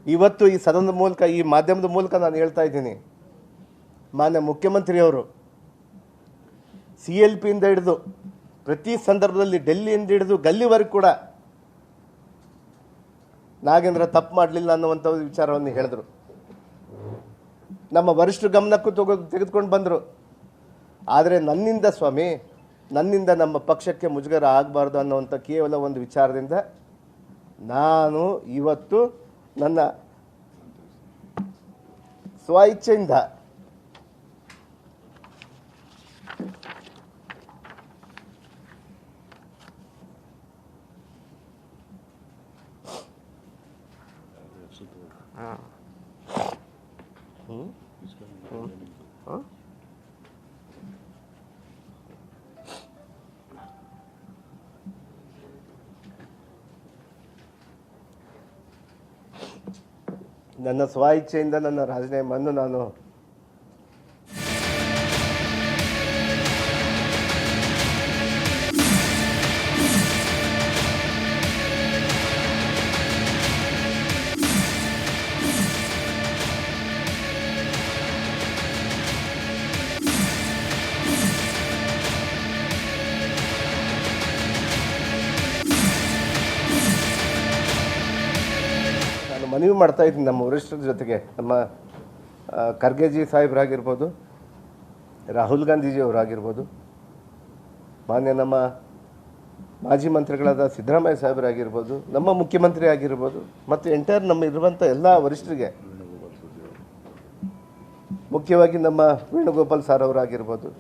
ಇವತ್ತು ಈ ಸದನದ ಮೂಲಕ, ಈ ಮಾಧ್ಯಮದ ಮೂಲಕ ನಾನು ಹೇಳ್ತಾ ಇದ್ದೀನಿ, ಮಾನ್ಯ ಮುಖ್ಯಮಂತ್ರಿಯವರು CLPಯಿಂದ ಹಿಡಿದು ಪ್ರತಿ ಸಂದರ್ಭದಲ್ಲಿ ಡೆಲ್ಲಿಯಿಂದ ಹಿಡಿದು ಗಲ್ಲಿವರೆಗೂ ಕೂಡ ನಾಗೇಂದ್ರ ತಪ್ಪು ಮಾಡಲಿಲ್ಲ ಅನ್ನುವಂಥ ವಿಚಾರವನ್ನು ಹೇಳಿದ್ರು. ನಮ್ಮ ವರಿಷ್ಠರ ಗಮನಕ್ಕೂ ತೆಗೆದುಕೊಂಡು ಬಂದರು. ಆದರೆ ನನ್ನಿಂದ ಸ್ವಾಮಿ, ನನ್ನಿಂದ ನಮ್ಮ ಪಕ್ಷಕ್ಕೆ ಮುಜುಗರ ಆಗಬಾರ್ದು ಅನ್ನುವಂಥ ಕೇವಲ ಒಂದು ವಿಚಾರದಿಂದ ನಾನು ಇವತ್ತು ನನ್ನ ಸ್ವಇಚ್ಛೆಯಿಂದ ನನ್ನ ಸ್ವಇಚ್ಛೆಯಿಂದ ನನ್ನ ರಾಜೀನಾಮೆಯನ್ನು ನಾನು ಮನವಿ ಮಾಡ್ತಾ ಇದ್ದೀನಿ ನಮ್ಮ ವರಿಷ್ಠರ ಜೊತೆಗೆ. ನಮ್ಮ ಖರ್ಗೆಜಿ ಸಾಹೇಬರಾಗಿರ್ಬೋದು, ರಾಹುಲ್ ಗಾಂಧೀಜಿಯವರಾಗಿರ್ಬೋದು, ಮಾನ್ಯ ನಮ್ಮ ಮಾಜಿ ಮಂತ್ರಿಗಳಾದ ಸಿದ್ದರಾಮಯ್ಯ ಸಾಹೇಬರಾಗಿರ್ಬೋದು, ನಮ್ಮ ಮುಖ್ಯಮಂತ್ರಿ ಆಗಿರ್ಬೋದು, ಮತ್ತು ಎಂಟೈರ್ ನಮ್ಮ ಇರುವಂಥ ಎಲ್ಲ ವರಿಷ್ಠರಿಗೆ, ಮುಖ್ಯವಾಗಿ ನಮ್ಮ ವೇಣುಗೋಪಾಲ್ ಸರ್ ಅವರಾಗಿರ್ಬೋದು,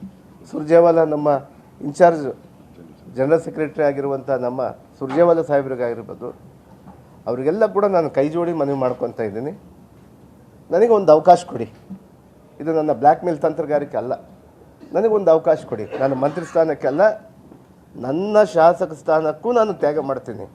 ಸುರ್ಜೇವಾಲಾ ನಮ್ಮ ಇನ್ಚಾರ್ಜ್ ಜನರಲ್ ಸೆಕ್ರೆಟರಿ ಆಗಿರುವಂಥ ನಮ್ಮ ಸುರ್ಜೇವಾಲಾ ಸಾಹೇಬ್ರಿಗಾಗಿರ್ಬೋದು, ಅವರಿಗೆಲ್ಲ ಕೂಡ ನಾನು ಕೈ ಜೋಡಿ ಮನವಿ ಮಾಡ್ಕೊತಾ ಇದ್ದೀನಿ. ನನಗೆ ಒಂದು ಅವಕಾಶ ಕೊಡಿ. ಇದು ನನ್ನ ಬ್ಲ್ಯಾಕ್ ಮೇಲ್ ತಂತ್ರಗಾರಿಕೆ ಅಲ್ಲ. ನನಗೊಂದು ಅವಕಾಶ ಕೊಡಿ. ನಾನು ಮಂತ್ರಿ ಸ್ಥಾನಕ್ಕೆ ಅಲ್ಲ, ನನ್ನ ಶಾಸಕ ಸ್ಥಾನಕ್ಕೂ ನಾನು ತ್ಯಾಗ ಮಾಡ್ತೀನಿ.